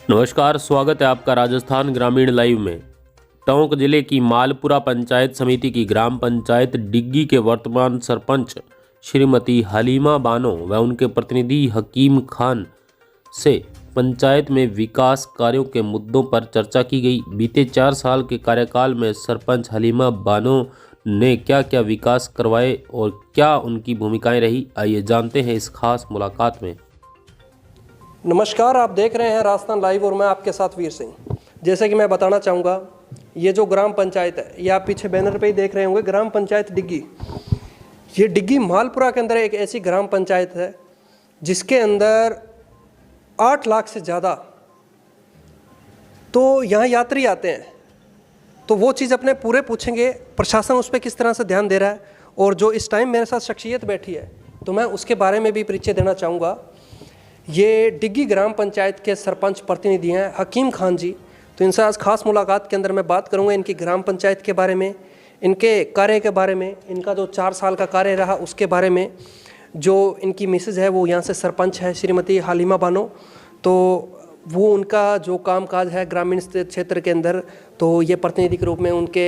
नमस्कार, स्वागत है आपका राजस्थान ग्रामीण लाइव में। टोंक जिले की मालपुरा पंचायत समिति की ग्राम पंचायत डिग्गी के वर्तमान सरपंच श्रीमती हलीमा बानो व उनके प्रतिनिधि हकीम खान से पंचायत में विकास कार्यों के मुद्दों पर चर्चा की गई। बीते 4 साल के कार्यकाल में सरपंच हलीमा बानो ने क्या क्या विकास करवाए और क्या उनकी भूमिकाएं रही, आइए जानते हैं इस खास मुलाकात में। नमस्कार, आप देख रहे हैं राजस्थान लाइव और मैं आपके साथ वीर सिंह। जैसे कि मैं बताना चाहूँगा, ये जो ग्राम पंचायत है, ये आप पीछे बैनर पे ही देख रहे होंगे, ग्राम पंचायत डिग्गी। ये डिग्गी मालपुरा के अंदर एक ऐसी ग्राम पंचायत है जिसके अंदर 8 लाख से ज़्यादा तो यहाँ यात्री आते हैं। तो वो चीज़ अपने पूरे पूछेंगे प्रशासन उस पर किस तरह से ध्यान दे रहा है, और जो इस टाइम मेरे साथ शख्सियत बैठी है तो मैं उसके बारे में भी परिचय देना चाहूँगा। ये डिग्गी ग्राम पंचायत के सरपंच प्रतिनिधि हैं हकीम खान जी। तो इनसे आज खास मुलाकात के अंदर मैं बात करूंगा इनकी ग्राम पंचायत के बारे में, इनके कार्य के बारे में, इनका जो 4 साल का कार्य रहा उसके बारे में। जो इनकी मिसेज है वो यहाँ से सरपंच है श्रीमती हलीमा बानो, तो वो उनका जो काम काज है ग्रामीण क्षेत्र के अंदर, तो ये प्रतिनिधि के रूप में उनके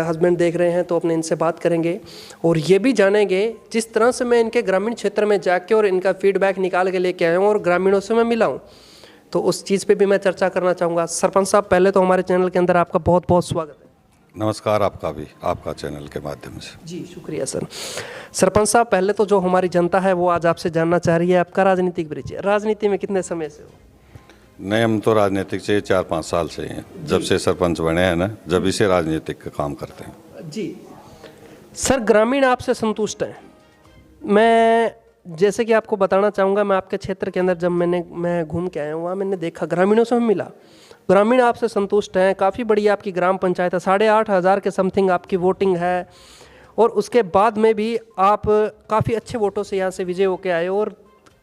हस्बैंड देख रहे हैं। तो अपने इनसे बात करेंगे और ये भी जानेंगे जिस तरह से मैं इनके ग्रामीण क्षेत्र में जाके और इनका फीडबैक निकाल के लेके आया हूँ और ग्रामीणों से मैं मिला हूँ, तो उस चीज़ पे भी मैं चर्चा करना चाहूँगा। सरपंच साहब, पहले तो हमारे चैनल के अंदर आपका बहुत बहुत स्वागत है। नमस्कार, आपका भी, आपका चैनल के माध्यम से। जी शुक्रिया सर। सरपंच साहब, पहले तो जो हमारी जनता है वो आज आपसे जानना चाह रही है आपका राजनीतिक परिचय। राजनीति में कितने समय से हो? नहीं, हम तो राजनीतिक से 4-5 साल से हैं। जब से सरपंच बने हैं ना, जब से राजनीतिक का काम करते हैं। जी सर, ग्रामीण आपसे संतुष्ट हैं? मैं जैसे कि आपको बताना चाहूँगा, मैं आपके क्षेत्र के अंदर जब मैं घूम के आया हूँ, वहाँ मैंने देखा, ग्रामीणों से मिला, ग्रामीण आपसे संतुष्ट हैं। काफ़ी बड़ी आपकी ग्राम पंचायत है, 8,500 के समथिंग आपकी वोटिंग है, और उसके बाद में भी आप काफ़ी अच्छे वोटों से यहाँ से विजय होके आए और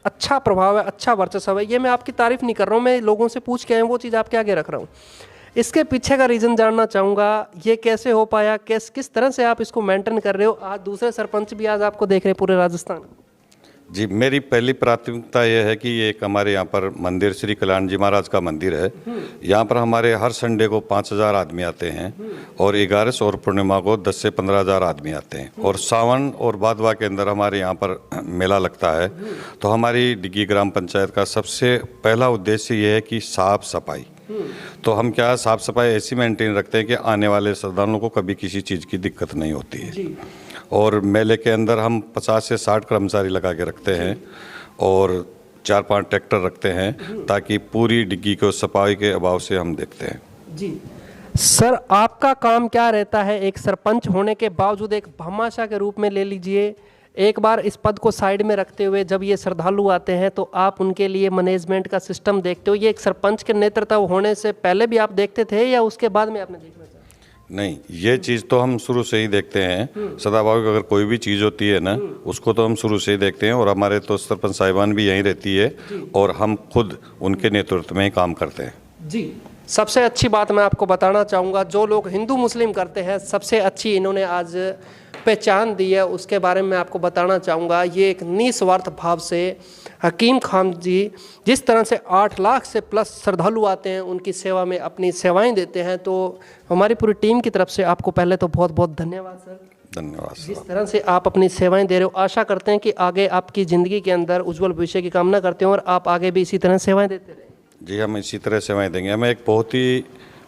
अच्छा प्रभाव है, अच्छा वर्चस्व है। ये मैं आपकी तारीफ़ नहीं कर रहा हूँ, मैं लोगों से पूछ के आया हूँ, वो चीज़ आपके आगे रख रहा हूँ। इसके पीछे का रीज़न जानना चाहूँगा, ये कैसे हो पाया, किस तरह से आप इसको मेंटेन कर रहे हो? आज दूसरे सरपंच भी आज आपको देख रहे हैं पूरे राजस्थान। जी, मेरी पहली प्राथमिकता यह है कि ये एक हमारे यहाँ पर मंदिर श्री कल्याण जी महाराज का मंदिर है। यहाँ पर हमारे हर संडे को 5,000 आदमी आते हैं और 11 और पूर्णिमा को 10 से 15,000 आदमी आते हैं, और सावन और भादवा के अंदर हमारे यहाँ पर मेला लगता है। तो हमारी डिग्गी ग्राम पंचायत का सबसे पहला उद्देश्य ये है कि साफ सफाई। तो हम क्या साफ सफाई ऐसी मेंटेन रखते हैं कि आने वाले श्रद्धालुओं को कभी किसी चीज़ की दिक्कत नहीं होती है। और मेले के अंदर हम 50 से 60 कर्मचारी लगा के रखते हैं और 4-5 ट्रैक्टर रखते हैं, ताकि पूरी डिग्गी को सफाई के अभाव से हम देखते हैं। जी सर, आपका काम क्या रहता है एक सरपंच होने के बावजूद, एक भामाशाह के रूप में ले लीजिए, एक बार इस पद को साइड में रखते हुए जब ये श्रद्धालु आते हैं तो आप उनके लिए मैनेजमेंट का सिस्टम देखते हो? ये एक सरपंच के नेतृत्व होने से पहले भी आप देखते थे या उसके बाद में आपने देखना चाहा? नहीं, ये चीज़ तो हम शुरू से ही देखते हैं। सदाभावी अगर कोई भी चीज़ होती है ना, उसको तो हम शुरू से ही देखते हैं, और हमारे तो सरपंच साहिबान भी यहीं रहती है और हम खुद उनके नेतृत्व में ही काम करते हैं। जी, सबसे अच्छी बात मैं आपको बताना चाहूँगा, जो लोग हिंदू मुस्लिम करते हैं, सबसे अच्छी इन्होंने आज पहचान दी है, उसके बारे में आपको बताना चाहूँगा। ये एक निस्वार्थ भाव से हकीम खान जी जिस तरह से 8 लाख से प्लस श्रद्धालु आते हैं, उनकी सेवा में अपनी सेवाएं देते हैं। तो हमारी पूरी टीम की तरफ से आपको पहले तो बहुत बहुत धन्यवाद सर। धन्यवाद सर। जिस तरह से आप अपनी सेवाएं दे रहे हो, आशा करते हैं कि आगे आपकी ज़िंदगी के अंदर उज्जवल भविष्य की कामना करते हैं और आप आगे भी इसी तरह सेवाएँ देते रहें। जी, हम इसी तरह सेवाएं देंगे। हमें एक बहुत ही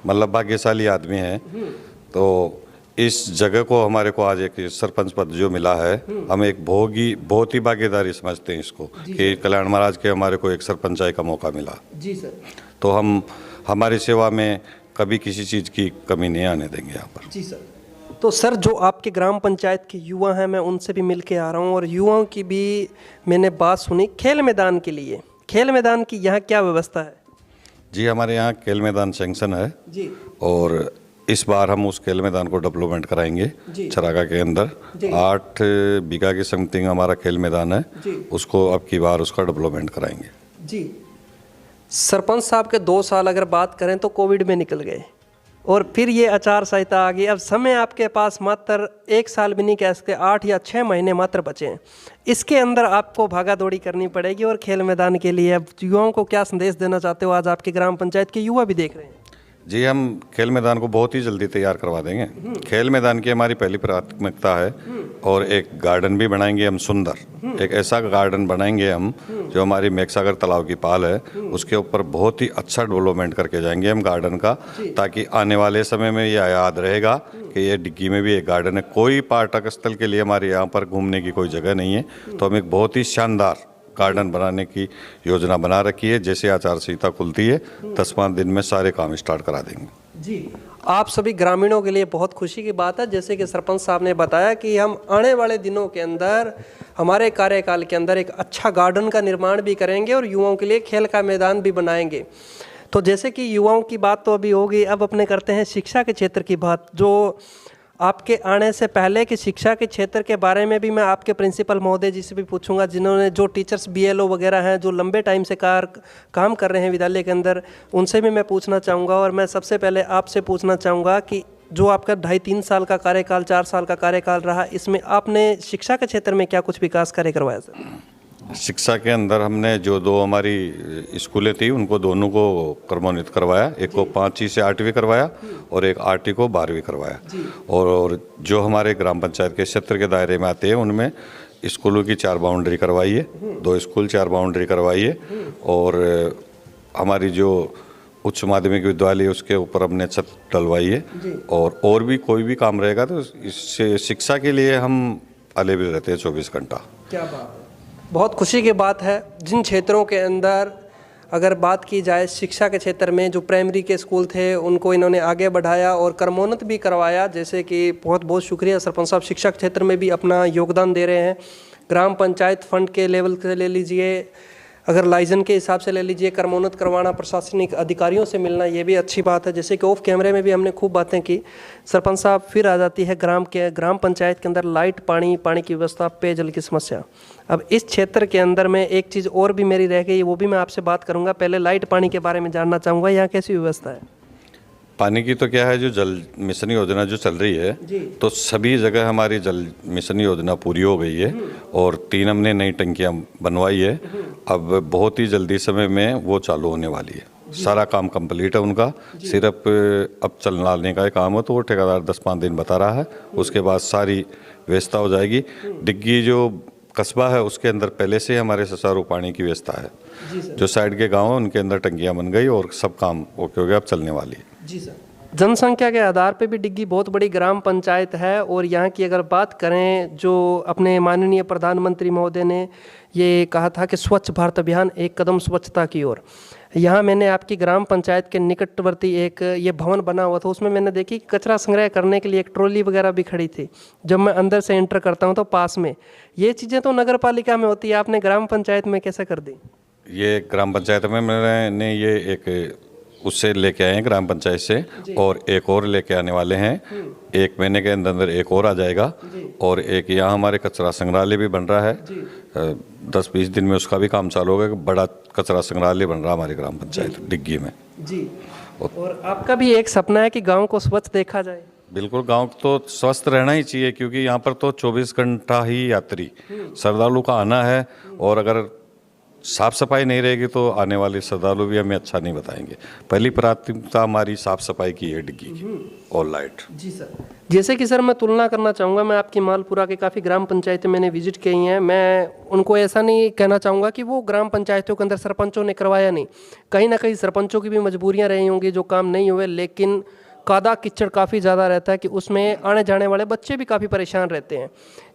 भाग्यशाली आदमी है, तो इस जगह को हमारे को आज एक सरपंच पद जो मिला है, हम एक बहुत ही भागीदारी समझते हैं इसको, कि कल्याण महाराज के हमारे को एक सरपंचाई का मौका मिला। जी सर। तो हम हमारी सेवा में कभी किसी चीज़ की कमी नहीं आने देंगे यहाँ पर। जी सर। तो सर, जो आपके ग्राम पंचायत के युवा हैं, मैं उनसे भी मिल के आ रहा हूँ और युवाओं की भी मैंने बात सुनी। खेल मैदान के लिए, खेल मैदान की यहाँ क्या व्यवस्था है? जी, हमारे यहाँ खेल मैदान सैंक्शन है जी, और इस बार हम उस खेल मैदान को डेवलपमेंट कराएंगे। चरागा के अंदर 8 बीघा के समथिंग हमारा खेल मैदान है, उसको अब की बार उसका डेवलपमेंट कराएंगे। जी सरपंच साहब के 2 साल अगर बात करें तो कोविड में निकल गए और फिर ये आचार संहिता आ गई। अब समय आपके पास मात्र 1 साल भी नहीं कह सकते, 8 या 6 महीने मात्र बचे हैं। इसके अंदर आपको भागा दौड़ी करनी पड़ेगी और खेल मैदान के लिए अब युवाओं को क्या संदेश देना चाहते हो? आज आपके ग्राम पंचायत के युवा भी देख रहे हैं। जी, हम खेल मैदान को बहुत ही जल्दी तैयार करवा देंगे। खेल मैदान की हमारी पहली प्राथमिकता है और एक गार्डन भी बनाएंगे हम सुंदर। एक ऐसा गार्डन बनाएंगे हम जो हमारी मेघसागर तालाब की पाल है उसके ऊपर बहुत ही अच्छा डेवलपमेंट करके जाएंगे हम गार्डन का, ताकि आने वाले समय में यह याद रहेगा कि ये डिग्गी में भी एक गार्डन है। कोई पर्यटक स्थल के लिए हमारे यहाँ पर घूमने की कोई जगह नहीं है, तो हम एक बहुत ही शानदार गार्डन बनाने की योजना बना रखी है। जैसे आचार संहिता खुलती है 10-5 दिन में सारे काम स्टार्ट करा देंगे। जी, आप सभी ग्रामीणों के लिए बहुत खुशी की बात है, जैसे कि सरपंच साहब ने बताया कि हम आने वाले दिनों के अंदर हमारे कार्यकाल के अंदर एक अच्छा गार्डन का निर्माण भी करेंगे और युवाओं के लिए खेल का मैदान भी बनाएंगे। तो जैसे कि युवाओं की बात तो अभी होगी, अब अपने करते हैं शिक्षा के क्षेत्र की बात। जो आपके आने से पहले की शिक्षा के क्षेत्र के बारे में भी मैं आपके प्रिंसिपल महोदय जी से भी पूछूंगा, जिन्होंने जो टीचर्स बीएलओ वगैरह हैं जो लंबे टाइम से काम कर रहे हैं विद्यालय के अंदर, उनसे भी मैं पूछना चाहूँगा। और मैं सबसे पहले आपसे पूछना चाहूँगा कि जो आपका 2.5-3 साल का कार्यकाल, 4 साल का कार्यकाल रहा, इसमें आपने शिक्षा के क्षेत्र में क्या कुछ विकास कार्य करवाया सर? शिक्षा के अंदर हमने जो 2 हमारी स्कूलें थी उनको दोनों को क्रमोन्नत करवाया। एक को 5वीं से 8वीं करवाया और एक 8वीं को 12वीं करवाया। और जो हमारे ग्राम पंचायत के क्षेत्र के दायरे में आते हैं उनमें स्कूलों की 4 बाउंड्री करवाई है। 2 स्कूल 4 बाउंड्री करवाई है। और हमारी जो उच्च माध्यमिक विद्यालय उसके ऊपर हमने छत डलवाई है। और भी कोई भी काम रहेगा तो इससे शिक्षा के लिए हम अवेलेबल रहते हैं 24 घंटा। क्या बात है, बहुत खुशी की बात है। जिन क्षेत्रों के अंदर अगर बात की जाए शिक्षा के क्षेत्र में, जो प्राइमरी के स्कूल थे उनको इन्होंने आगे बढ़ाया और क्रमोन्नत भी करवाया, जैसे कि बहुत बहुत शुक्रिया सरपंच साहब। शिक्षा के क्षेत्र में भी अपना योगदान दे रहे हैं। ग्राम पंचायत फंड के लेवल से ले लीजिए, अगर लाइजन के हिसाब से ले लीजिए, क्रमोन्नत करवाना, प्रशासनिक अधिकारियों से मिलना, ये भी अच्छी बात है। जैसे कि ऑफ कैमरे में भी हमने खूब बातें की। सरपंच साहब, फिर आ जाती है ग्राम पंचायत के अंदर लाइट, पानी की व्यवस्था, पेयजल की समस्या। अब इस क्षेत्र के अंदर में एक चीज़ और भी मेरी रह गई, वो भी मैं आपसे बात करूँगा। पहले लाइट पानी के बारे में जानना चाहूँगा, यहाँ कैसी व्यवस्था है? पानी की तो क्या है, जो जल मिशन योजना जो चल रही है तो सभी जगह हमारी जल मिशन योजना पूरी हो गई है और 3 हमने नई टंकियां बनवाई है। अब बहुत ही जल्दी समय में वो चालू होने वाली है। सारा काम कंप्लीट है उनका, सिर्फ अब चलने का काम हो तो वो ठेकेदार 10-5 दिन बता रहा है, उसके बाद सारी व्यवस्था हो जाएगी। डिग्गी जो कस्बा है उसके अंदर पहले से हमारे सुचारू पानी की व्यवस्था है। जो साइड के गाँव हैं उनके अंदर टंकियाँ बन गई और सब काम ओके हो गया, अब चलने वाली है। जी सर। जनसंख्या के आधार पे भी डिग्गी बहुत बड़ी ग्राम पंचायत है और यहाँ की अगर बात करें, जो अपने माननीय प्रधानमंत्री महोदय ने ये कहा था कि स्वच्छ भारत अभियान, एक कदम स्वच्छता की ओर। यहाँ मैंने आपकी ग्राम पंचायत के निकटवर्ती एक ये भवन बना हुआ था, उसमें मैंने देखी कचरा संग्रह करने के लिए एक ट्रॉली वगैरह भी खड़ी थी। जब मैं अंदर से एंटर करता हूँ तो पास में ये चीज़ें तो नगर पालिका में होती है, आपने ग्राम पंचायत में कैसे कर दी? ये ग्राम पंचायत में मैंने ये एक उससे लेके आए हैं ग्राम पंचायत से, और एक और लेके आने वाले हैं। 1 महीने के अंदर एक और आ जाएगा। और एक यहाँ हमारे कचरा संग्रहालय भी बन रहा है, 10-20 दिन में उसका भी काम चालू होगा। बड़ा कचरा संग्रहालय बन रहा है हमारी ग्राम पंचायत डिग्गी में जी। और आपका भी एक सपना है कि गांव को स्वच्छ देखा जाए? बिल्कुल, गांव तो स्वस्थ रहना ही चाहिए, क्योंकि यहाँ पर तो 24 घंटा ही यात्री श्रद्धालु का आना है। और अगर साफ सफाई नहीं रहेगी तो आने वाले श्रद्धालु भी हमें अच्छा नहीं बताएंगे। पहली प्राथमिकता हमारी साफ सफाई की है डिग्गी की, और लाइट। जी सर। जैसे कि सर मैं तुलना करना चाहूँगा, मैं आपकी मालपुरा के काफ़ी ग्राम पंचायतें मैंने विजिट की हैं। मैं उनको ऐसा नहीं कहना चाहूँगा कि वो ग्राम पंचायतों के अंदर सरपंचों ने करवाया नहीं, कहीं ना कहीं सरपंचों की भी मजबूरियाँ रही होंगी जो काम नहीं हुए। लेकिन कादा कीचड़ काफ़ी ज़्यादा रहता है कि उसमें आने जाने वाले बच्चे भी काफ़ी परेशान रहते हैं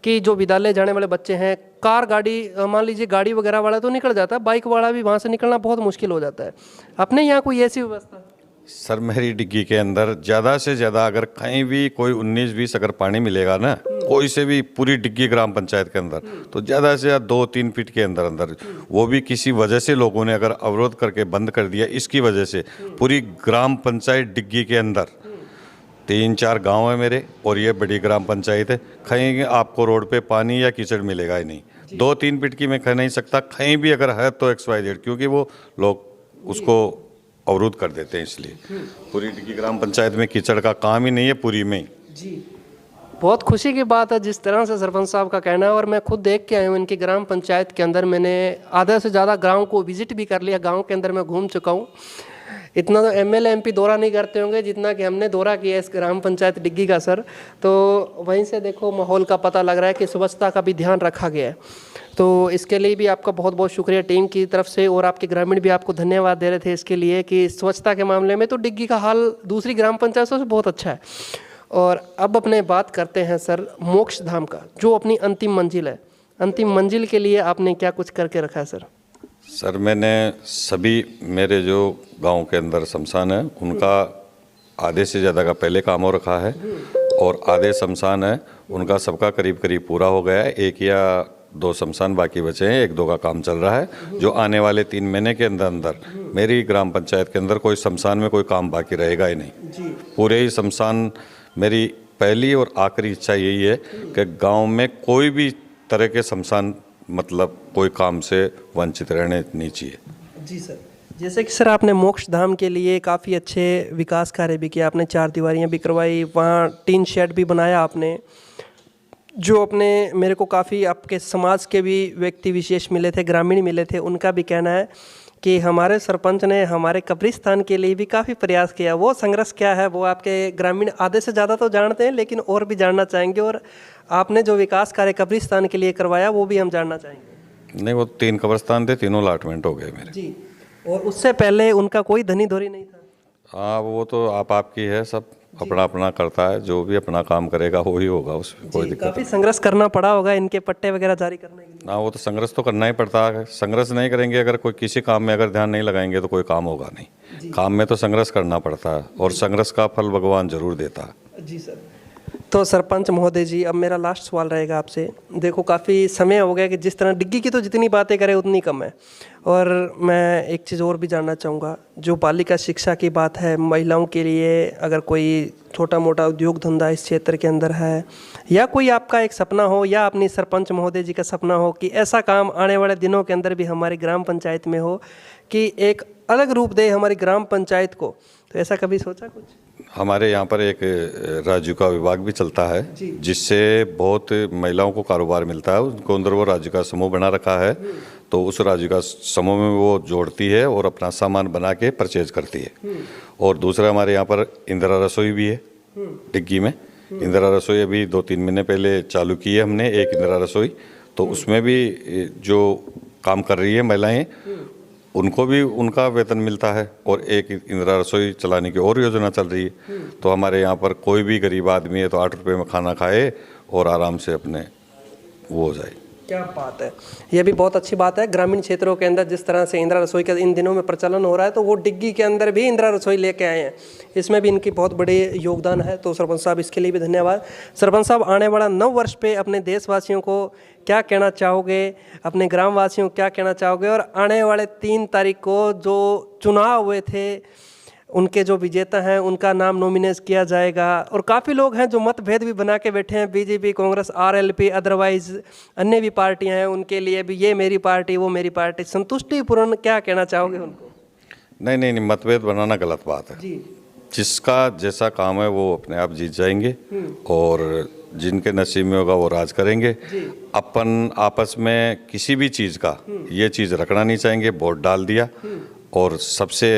कि जो विद्यालय जाने वाले बच्चे हैं, कार गाड़ी, मान लीजिए गाड़ी वगैरह वाला तो निकल जाता है, बाइक वाला भी वहाँ से निकलना बहुत मुश्किल हो जाता है। अपने यहाँ कोई ऐसी व्यवस्था? सर, मेरी डिग्गी के अंदर ज़्यादा से ज़्यादा अगर कहीं भी कोई 19-20 अगर पानी मिलेगा ना, कोई से भी पूरी डिग्गी ग्राम पंचायत के अंदर, तो ज़्यादा से ज़्यादा 2-3 फीट के अंदर अंदर, वो भी किसी वजह से लोगों ने अगर अवरोध करके बंद कर दिया, इसकी वजह से पूरी ग्राम पंचायत डिग्गी के अंदर 3-4 गांव है मेरे, और ये बड़ी ग्राम पंचायत है। कहीं आपको रोड पे पानी या कीचड़ मिलेगा ही नहीं। 2-3 फीट की मैं कह नहीं सकता, कहीं भी अगर है तो XYZ, क्योंकि वो लोग उसको अवरुद्ध कर देते हैं। इसलिए पूरी डिग्गी ग्राम पंचायत में कीचड़ का काम ही नहीं है, पूरी में ही। जी, बहुत खुशी की बात है जिस तरह से सरपंच साहब का कहना है, और मैं खुद देख के आया हूँ इनकी ग्राम पंचायत के अंदर। मैंने आधा से ज़्यादा गांव को विजिट भी कर लिया, गांव के अंदर मैं घूम चुका हूँ। इतना तो एमएलए एमपी दौरा नहीं करते होंगे जितना कि हमने दौरा किया इस ग्राम पंचायत डिग्गी का सर। तो वहीं से देखो माहौल का पता लग रहा है कि स्वच्छता का भी ध्यान रखा गया है। तो इसके लिए भी आपका बहुत बहुत शुक्रिया टीम की तरफ से, और आपके ग्रामीण भी आपको धन्यवाद दे रहे थे इसके लिए कि स्वच्छता के मामले में तो डिग्गी का हाल दूसरी ग्राम पंचायतों से बहुत अच्छा है। और अब अपने बात करते हैं सर मोक्ष धाम का, जो अपनी अंतिम मंजिल है। अंतिम मंजिल के लिए आपने क्या कुछ करके रखा है सर? सर मैंने सभी मेरे जो गांव के अंदर शमशान है उनका आधे से ज़्यादा का पहले काम हो रखा है, और आधे शमशान है उनका सबका करीब करीब पूरा हो गया है। 1 या 2 शमशान बाकी बचे हैं, 1-2 का काम चल रहा है। जो आने वाले 3 महीने के अंदर अंदर मेरी ग्राम पंचायत के अंदर कोई शमशान में कोई काम बाकी रहेगा ही नहीं। पूरे ही शमशान, मेरी पहली और आखिरी इच्छा यही है कि गांव में कोई भी तरह के शमशान मतलब कोई काम से वंचित रहने नहीं चाहिए। जी सर, जैसे कि सर आपने मोक्ष धाम के लिए काफ़ी अच्छे विकास कार्य भी किया, आपने 4 दीवारियाँ भी करवाई, वहाँ टीन शेड भी बनाया आपने, जो अपने मेरे को काफ़ी आपके समाज के भी व्यक्ति विशेष मिले थे, ग्रामीण मिले थे, उनका भी कहना है कि हमारे सरपंच ने हमारे कब्रिस्तान के लिए भी काफ़ी प्रयास किया। वो संघर्ष क्या है वो आपके ग्रामीण आधे से ज़्यादा तो जानते हैं, लेकिन और भी जानना चाहेंगे, और आपने जो विकास कार्य कब्रिस्तान के लिए करवाया वो भी हम जानना चाहेंगे। नहीं, वो 3 कब्रिस्तान थे, तीनों अलाटमेंट हो गए मेरे। जी, और उससे पहले उनका कोई धनी धोरी नहीं था? हाँ, वो तो आपकी है, सब अपना अपना करता है, जो भी अपना काम करेगा वो ही होगा, उसमें कोई दिक्कत काफ़ी संघर्ष करना पड़ा होगा इनके पट्टे वगैरह जारी करने के लिए। ना। वो तो संघर्ष तो करना ही पड़ता है। संघर्ष नहीं करेंगे, अगर कोई किसी काम में अगर ध्यान नहीं लगाएंगे तो कोई काम होगा नहीं। काम में तो संघर्ष करना पड़ता है, और संघर्ष का फल भगवान जरूर देता है। जी सर। तो सरपंच महोदय जी, अब मेरा लास्ट सवाल रहेगा आपसे। देखो काफ़ी समय हो गया कि जिस तरह डिग्गी की तो जितनी बातें करें उतनी कम है, और मैं एक चीज़ और भी जानना चाहूँगा, जो बालिका शिक्षा की बात है, महिलाओं के लिए अगर कोई छोटा मोटा उद्योग धंधा इस क्षेत्र के अंदर है, या कोई आपका एक सपना हो, या अपनी सरपंच महोदय जी का सपना हो कि ऐसा काम आने वाले दिनों के अंदर भी हमारी ग्राम पंचायत में हो कि एक अलग रूप दे हमारी ग्राम पंचायत को, तो ऐसा कभी सोचा कुछ? हमारे यहाँ पर एक राजीविका विभाग भी चलता है, जिससे बहुत महिलाओं को कारोबार मिलता है। उनको अंदर वो राजीविका समूह बना रखा है, तो उस राजीविका समूह में वो जोड़ती है और अपना सामान बना के परचेज करती है। और दूसरा हमारे यहाँ पर इंदिरा रसोई भी है डिग्गी में। इंदिरा रसोई अभी 2-3 महीने पहले चालू की है हमने, एक इंदिरा रसोई। तो उसमें भी जो काम कर रही है महिलाएं, उनको भी उनका वेतन मिलता है, और एक इंदिरा रसोई चलाने की और योजना चल रही है। तो हमारे यहाँ पर कोई भी गरीब आदमी है तो 8 रुपये में खाना खाए और आराम से अपने वो हो जाए। क्या बात है, ये भी बहुत अच्छी बात है। ग्रामीण क्षेत्रों के अंदर जिस तरह से इंदिरा रसोई का इन दिनों में प्रचलन हो रहा है, तो वो डिग्गी के अंदर भी इंदिरा रसोई लेके आए हैं, इसमें भी इनकी बहुत बड़ी योगदान है। तो सरपंच साहब इसके लिए भी धन्यवाद। सरपंच साहब, आने वाला 9 वर्ष पे अपने देशवासियों को क्या कहना चाहोगे, अपने ग्रामवासियों को क्या कहना चाहोगे, और आने वाले 3 तारीख को जो चुनाव हुए थे उनके जो विजेता हैं उनका नाम नॉमिनेट किया जाएगा, और काफ़ी लोग हैं जो मतभेद भी बना के बैठे हैं, बीजेपी, कांग्रेस, आरएलपी, अदरवाइज अन्य भी पार्टियां हैं, उनके लिए भी ये मेरी पार्टी वो मेरी पार्टी, संतुष्टिपूर्ण क्या कहना चाहोगे उनको? नहीं, मतभेद बनाना गलत बात है जी। जिसका जैसा काम है वो अपने आप जीत जाएंगे, और जिनके नसीब में होगा वो राज करेंगे। अपन आपस में किसी भी चीज़ का ये चीज़ रखना नहीं चाहेंगे। वोट डाल दिया, और सबसे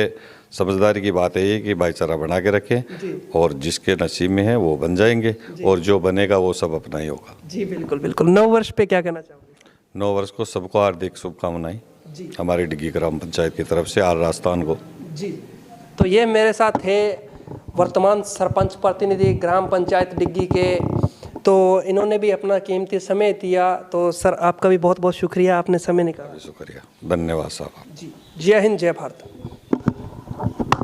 समझदारी की बात है ये कि भाईचारा बना के रखें, और जिसके नसीब में है वो बन जाएंगे, और जो बनेगा वो सब अपना ही होगा। जी बिल्कुल बिल्कुल। 9 वर्ष पे क्या कहना चाहोगे? 9 वर्ष को सबको हार्दिक शुभकामनाएं हमारी डिग्गी ग्राम पंचायत की तरफ से, आर राजस्थान को। जी, तो ये मेरे साथ थे वर्तमान सरपंच प्रतिनिधि ग्राम पंचायत डिग्गी के, तो इन्होंने भी अपना कीमती समय दिया। तो सर आपका भी बहुत बहुत शुक्रिया, आपने समय निकाला। शुक्रिया, धन्यवाद साहब। जी, जय हिंद, जय भारत।